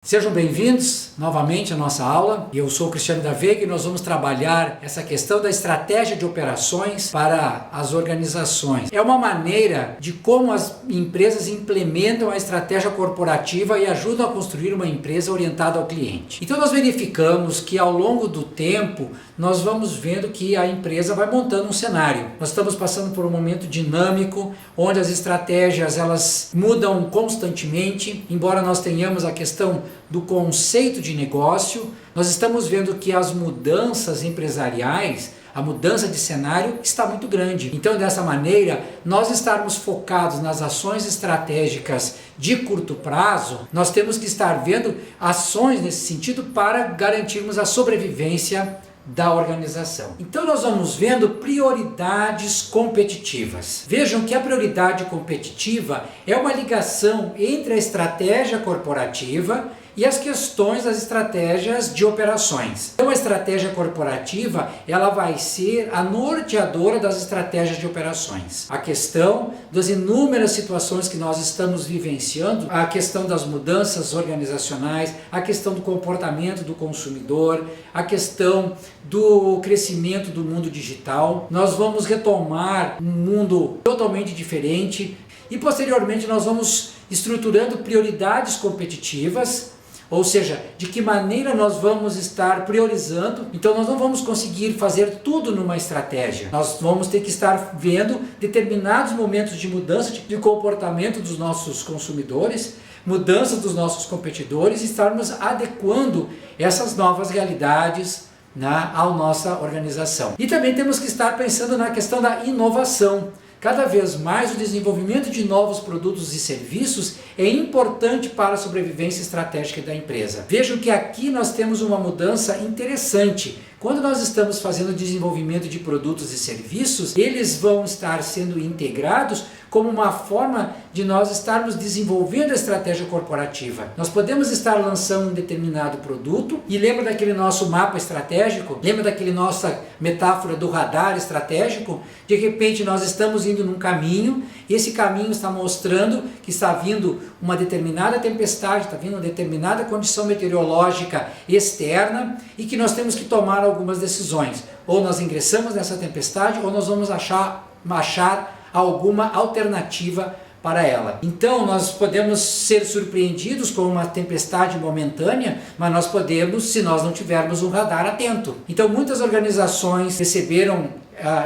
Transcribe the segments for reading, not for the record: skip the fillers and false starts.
Sejam bem-vindos novamente à nossa aula. Eu sou o Cristiano da Veiga e nós vamos trabalhar essa questão da estratégia de operações para as organizações. É uma maneira de como as empresas implementam a estratégia corporativa e ajudam a construir uma empresa orientada ao cliente. Então nós verificamos que ao longo do tempo nós vamos vendo que a empresa vai montando um cenário. Nós estamos passando por um momento dinâmico, onde as estratégias elas mudam constantemente, embora nós tenhamos a questão do conceito de negócio, nós estamos vendo que as mudanças empresariais, a mudança de cenário está muito grande. Então, dessa maneira, nós estarmos focados nas ações estratégicas de curto prazo, nós temos que estar vendo ações nesse sentido para garantirmos a sobrevivência da organização. Então nós vamos vendo prioridades competitivas. Vejam que a prioridade competitiva é uma ligação entre a estratégia corporativa e as questões das estratégias de operações. Então a estratégia corporativa, ela vai ser a norteadora das estratégias de operações. A questão das inúmeras situações que nós estamos vivenciando, a questão das mudanças organizacionais, a questão do comportamento do consumidor, a questão do crescimento do mundo digital. Nós vamos retomar um mundo totalmente diferente e posteriormente nós vamos estruturando prioridades competitivas. Ou seja, de que maneira nós vamos estar priorizando. Então nós não vamos conseguir fazer tudo numa estratégia. Nós vamos ter que estar vendo determinados momentos de mudança de comportamento dos nossos consumidores, mudança dos nossos competidores e estarmos adequando essas novas realidades à nossa organização. E também temos que estar pensando na questão da inovação. Cada vez mais o desenvolvimento de novos produtos e serviços é importante para a sobrevivência estratégica da empresa. Vejam que aqui nós temos uma mudança interessante. Quando nós estamos fazendo o desenvolvimento de produtos e serviços, eles vão estar sendo integrados como uma forma de nós estarmos desenvolvendo a estratégia corporativa. Nós podemos estar lançando um determinado produto e lembra daquele nosso mapa estratégico? Lembra daquele nossa metáfora do radar estratégico? De repente nós estamos indo num caminho e esse caminho está mostrando que está vindo uma determinada tempestade, está vindo uma determinada condição meteorológica externa e que nós temos que tomar algumas decisões. Ou nós ingressamos nessa tempestade ou nós vamos achar alguma alternativa para ela. Então nós podemos ser surpreendidos com uma tempestade momentânea, mas nós podemos, se nós não tivermos um radar atento. Então muitas organizações receberam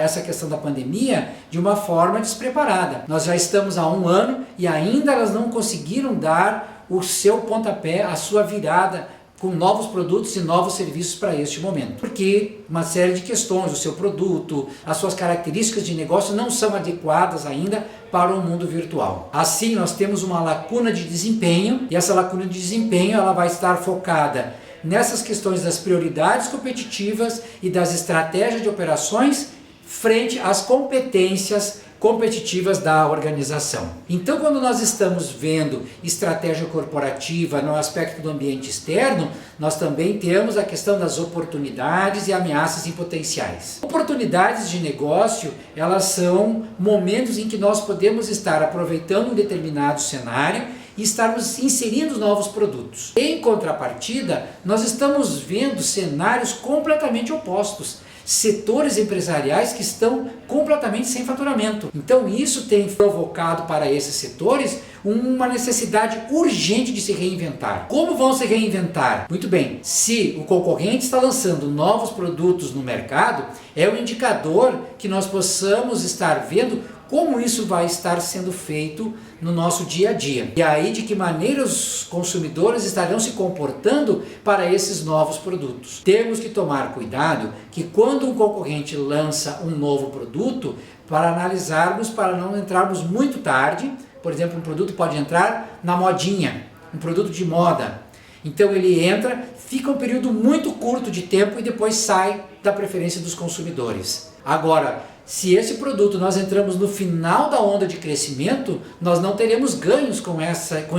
essa questão da pandemia de uma forma despreparada. Nós já estamos há um ano e ainda elas não conseguiram dar o seu pontapé, a sua virada com novos produtos e novos serviços para este momento. Porque uma série de questões, o seu produto, as suas características de negócio não são adequadas ainda para o mundo virtual. Assim, nós temos uma lacuna de desempenho e essa lacuna de desempenho ela vai estar focada nessas questões das prioridades competitivas e das estratégias de operações frente às competências competitivas da organização. Então, quando nós estamos vendo estratégia corporativa no aspecto do ambiente externo, nós também temos a questão das oportunidades e ameaças em potenciais. Oportunidades de negócio, elas são momentos em que nós podemos estar aproveitando um determinado cenário e estarmos inserindo novos produtos. Em contrapartida, nós estamos vendo cenários completamente opostos. Setores empresariais que estão completamente sem faturamento. Então isso tem provocado para esses setores uma necessidade urgente de se reinventar. Como vão se reinventar? Muito bem, se o concorrente está lançando novos produtos no mercado, é um indicador que nós possamos estar vendo como isso vai estar sendo feito no nosso dia a dia. E aí de que maneira os consumidores estarão se comportando para esses novos produtos. Temos que tomar cuidado que quando um concorrente lança um novo produto, para analisarmos, para não entrarmos muito tarde. Por exemplo, um produto pode entrar na modinha, um produto de moda. Então ele entra, fica um período muito curto de tempo e depois sai da preferência dos consumidores. Agora, se esse produto nós entramos no final da onda de crescimento, nós não teremos ganhos com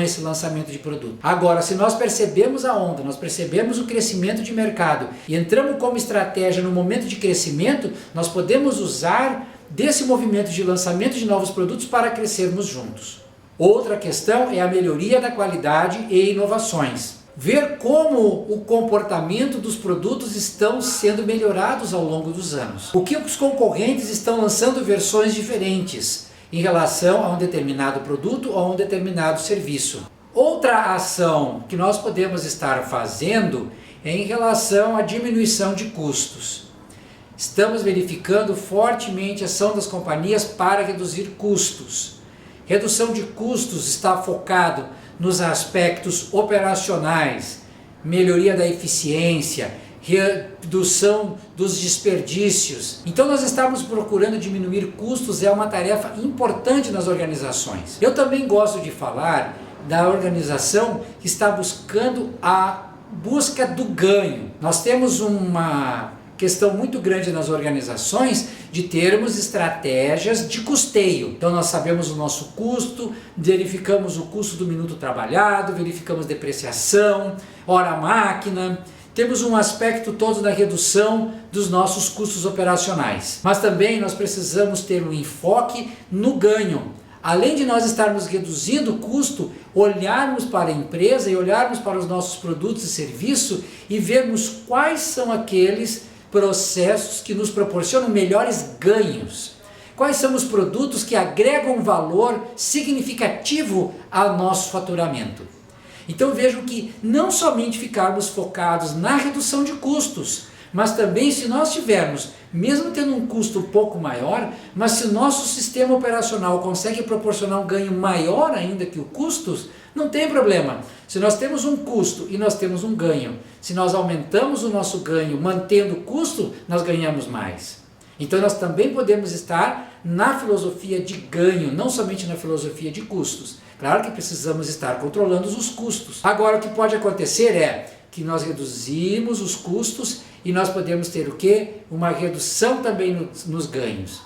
esse lançamento de produto. Agora, se nós percebemos a onda, nós percebemos o crescimento de mercado e entramos como estratégia no momento de crescimento, nós podemos usar desse movimento de lançamento de novos produtos para crescermos juntos. Outra questão é a melhoria da qualidade e inovações. ver como o comportamento dos produtos estão sendo melhorados ao longo dos anos. O que os concorrentes estão lançando versões diferentes em relação a um determinado produto ou a um determinado serviço. Outra ação que nós podemos estar fazendo é em relação à diminuição de custos. Estamos verificando fortemente a ação das companhias para reduzir custos. Redução de custos está focado nos aspectos operacionais, melhoria da eficiência, redução dos desperdícios. Então nós estamos procurando diminuir custos, é uma tarefa importante nas organizações. Eu também gosto de falar da organização que está buscando a busca do ganho. Nós temos uma questão muito grande nas organizações de termos estratégias de custeio. Então nós sabemos o nosso custo, verificamos o custo do minuto trabalhado, verificamos depreciação, hora máquina, temos um aspecto todo da redução dos nossos custos operacionais. Mas também nós precisamos ter um enfoque no ganho. Além de nós estarmos reduzindo o custo, olharmos para a empresa e olharmos para os nossos produtos e serviços e vermos quais são aqueles processos que nos proporcionam melhores ganhos. Quais são os produtos que agregam valor significativo ao nosso faturamento. Então vejam que não somente ficarmos focados na redução de custos, mas também se nós tivermos, mesmo tendo um custo um pouco maior, mas se o nosso sistema operacional consegue proporcionar um ganho maior ainda que o custo, não tem problema. Se nós temos um custo e nós temos um ganho, se nós aumentamos o nosso ganho mantendo o custo, nós ganhamos mais. Então nós também podemos estar na filosofia de ganho, não somente na filosofia de custos. Claro que precisamos estar controlando os custos. Agora o que pode acontecer é que nós reduzimos os custos e nós podemos ter o quê? Uma redução também nos ganhos,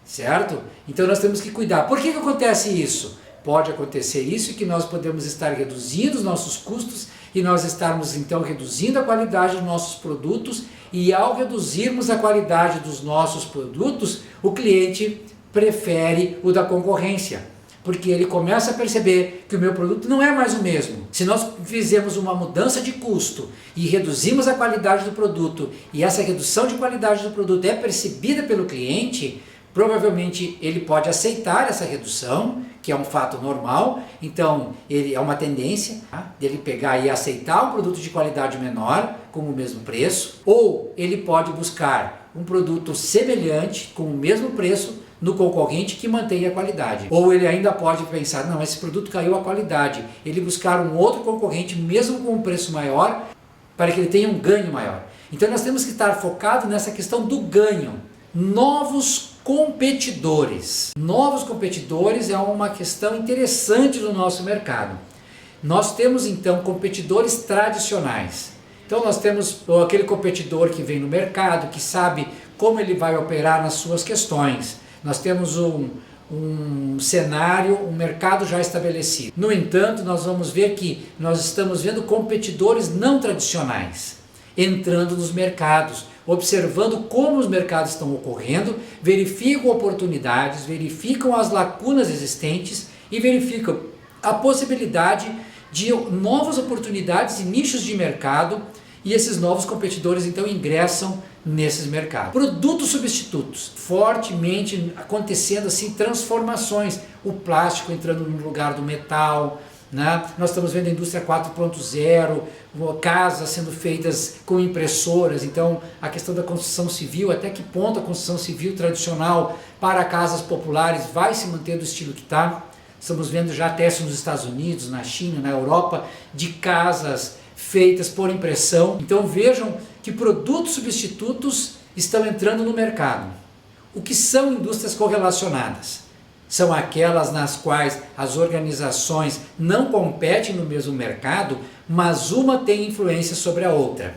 certo? Então nós temos que cuidar. Por que acontece isso? Pode acontecer isso, que nós podemos estar reduzindo os nossos custos e nós estarmos então reduzindo a qualidade dos nossos produtos, e ao reduzirmos a qualidade dos nossos produtos, o cliente prefere o da concorrência, porque ele começa a perceber que o meu produto não é mais o mesmo. Se nós fizermos uma mudança de custo e reduzimos a qualidade do produto, e essa redução de qualidade do produto é percebida pelo cliente, provavelmente ele pode aceitar essa redução, que é um fato normal. Então ele é uma tendência, tá? Dele pegar e aceitar um produto de qualidade menor com o mesmo preço, ou ele pode buscar um produto semelhante com o mesmo preço no concorrente que mantenha a qualidade. Ou ele ainda pode pensar, não, esse produto caiu a qualidade, ele buscar um outro concorrente mesmo com um preço maior para que ele tenha um ganho maior. Então nós temos que estar focados nessa questão do ganho. Novos competidores. Novos competidores é uma questão interessante no nosso mercado. Nós temos então competidores tradicionais. Então nós temos aquele competidor que vem no mercado, que sabe como ele vai operar nas suas questões. Nós temos um cenário, um mercado já estabelecido. No entanto, nós vamos ver que nós estamos vendo competidores não tradicionais entrando nos mercados, observando como os mercados estão ocorrendo, verificam oportunidades, verificam as lacunas existentes e verificam a possibilidade de novas oportunidades e nichos de mercado, e esses novos competidores então ingressam nesses mercados. Produtos substitutos, fortemente acontecendo assim transformações, o plástico entrando no lugar do metal, né? Nós estamos vendo a indústria 4.0, casas sendo feitas com impressoras. Então a questão da construção civil, até que ponto a construção civil tradicional para casas populares vai se manter do estilo que está. Estamos vendo já testes nos Estados Unidos, na China, na Europa, de casas feitas por impressão. Então vejam que produtos substitutos estão entrando no mercado. O que são indústrias correlacionadas? São aquelas nas quais as organizações não competem no mesmo mercado, mas uma tem influência sobre a outra.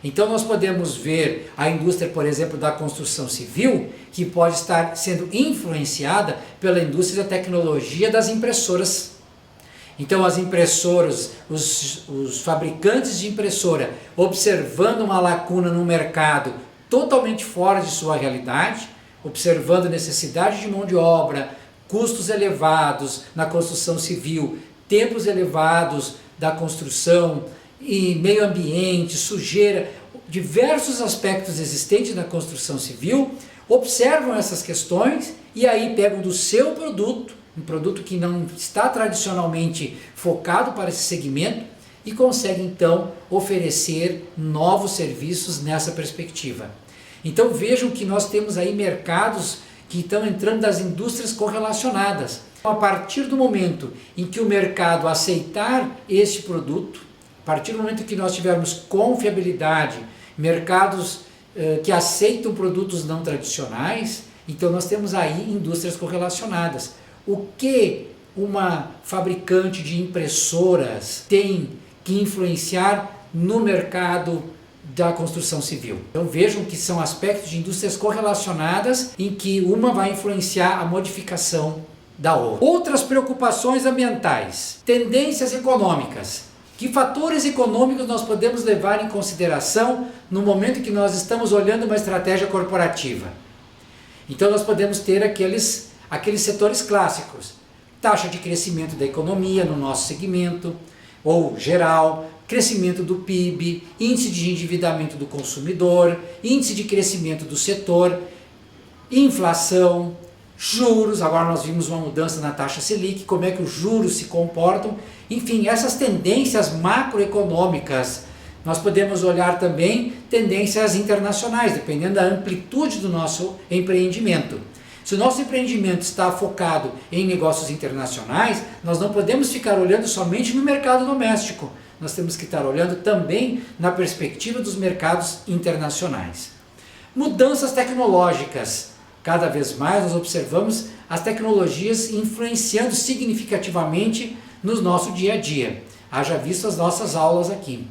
Então nós podemos ver a indústria, por exemplo, da construção civil, que pode estar sendo influenciada pela indústria da tecnologia das impressoras. Então as impressoras, os fabricantes de impressora, observando uma lacuna no mercado totalmente fora de sua realidade, observando necessidade de mão de obra, custos elevados na construção civil, tempos elevados da construção e meio ambiente, sujeira, diversos aspectos existentes na construção civil, observam essas questões e aí pegam do seu produto, um produto que não está tradicionalmente focado para esse segmento, e conseguem então oferecer novos serviços nessa perspectiva. Então vejam que nós temos aí mercados que estão entrando das indústrias correlacionadas. A partir do momento em que o mercado aceitar este produto, a partir do momento que nós tivermos confiabilidade, mercados que aceitam produtos não tradicionais, então nós temos aí indústrias correlacionadas. O que uma fabricante de impressoras tem que influenciar no mercado da construção civil? Então vejam que são aspectos de indústrias correlacionadas em que uma vai influenciar a modificação da outra. Outras preocupações ambientais, tendências econômicas. Que fatores econômicos nós podemos levar em consideração no momento que nós estamos olhando uma estratégia corporativa? Então nós podemos ter aqueles setores clássicos, taxa de crescimento da economia no nosso segmento, ou geral, crescimento do PIB, índice de endividamento do consumidor, índice de crescimento do setor, inflação, juros. Agora nós vimos uma mudança na taxa Selic, como é que os juros se comportam, enfim, essas tendências macroeconômicas. Nós podemos olhar também tendências internacionais, dependendo da amplitude do nosso empreendimento. Se o nosso empreendimento está focado em negócios internacionais, nós não podemos ficar olhando somente no mercado doméstico. Nós temos que estar olhando também na perspectiva dos mercados internacionais. Mudanças tecnológicas. Cada vez mais nós observamos as tecnologias influenciando significativamente no nosso dia a dia. Haja visto as nossas aulas aqui.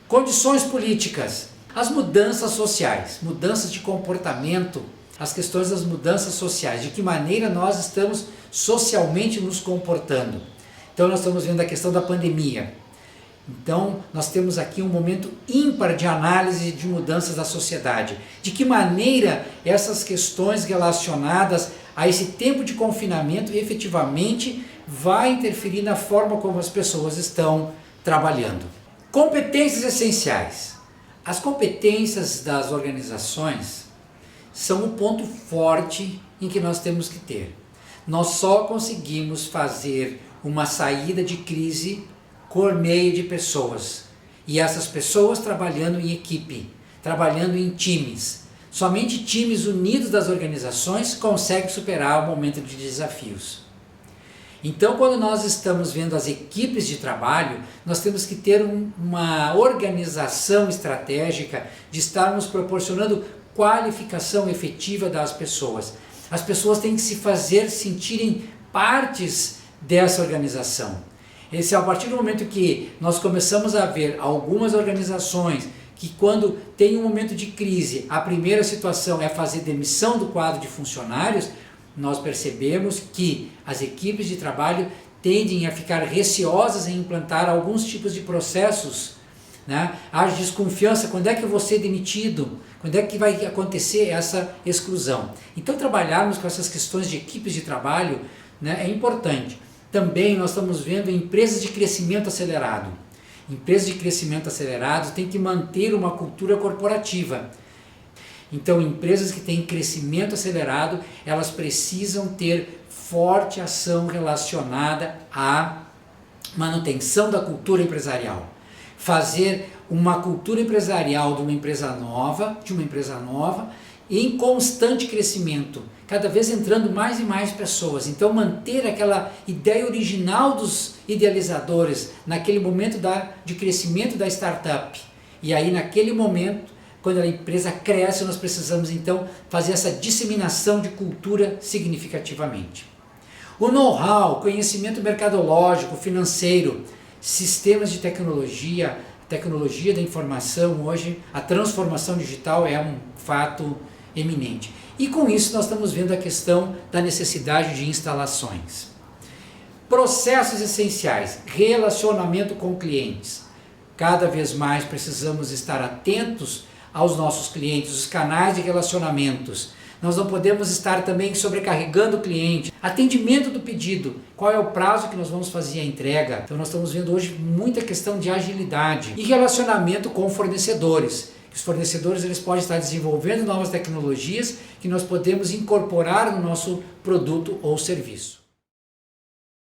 Condições políticas. As mudanças sociais, mudanças de comportamento, as questões das mudanças sociais, de que maneira nós estamos socialmente nos comportando. Então nós estamos vendo a questão da pandemia. Então nós temos aqui um momento ímpar de análise de mudanças da sociedade. De que maneira essas questões relacionadas a esse tempo de confinamento efetivamente vai interferir na forma como as pessoas estão trabalhando. Competências essenciais. As competências das organizações são um ponto forte em que nós temos que ter. Nós só conseguimos fazer uma saída de crise por meio de pessoas. E essas pessoas trabalhando em equipe, trabalhando em times. Somente times unidos das organizações conseguem superar o momento de desafios. Então, quando nós estamos vendo as equipes de trabalho, nós temos que ter uma organização estratégica de estarmos proporcionando qualificação efetiva das pessoas. As pessoas têm que se fazer sentirem partes dessa organização. Esse é a partir do momento que nós começamos a ver algumas organizações que, quando tem um momento de crise, a primeira situação é fazer demissão do quadro de funcionários, nós percebemos que as equipes de trabalho tendem a ficar receosas em implantar alguns tipos de processos, né? Há desconfiança, quando é que eu vou ser demitido? Quando é que vai acontecer essa exclusão? Então trabalharmos com essas questões de equipes de trabalho, né, é importante. Também nós estamos vendo empresas de crescimento acelerado. Empresas de crescimento acelerado têm que manter uma cultura corporativa. Então, empresas que têm crescimento acelerado, elas precisam ter forte ação relacionada à manutenção da cultura empresarial. Fazer uma cultura empresarial de uma empresa nova, em constante crescimento, cada vez entrando mais e mais pessoas. Então, manter aquela ideia original dos idealizadores naquele momento de crescimento da startup. E aí, naquele momento, quando a empresa cresce, nós precisamos então fazer essa disseminação de cultura significativamente. O know-how, conhecimento mercadológico, financeiro, sistemas de tecnologia da informação, hoje a transformação digital é um fato eminente. E com isso nós estamos vendo a questão da necessidade de instalações. Processos essenciais, relacionamento com clientes. Cada vez mais precisamos estar atentos aos nossos clientes, os canais de relacionamentos. nós não podemos estar também sobrecarregando o cliente. Atendimento do pedido, qual é o prazo que nós vamos fazer a entrega? Então nós estamos vendo hoje muita questão de agilidade e relacionamento com fornecedores. Os fornecedores eles podem estar desenvolvendo novas tecnologias que nós podemos incorporar no nosso produto ou serviço.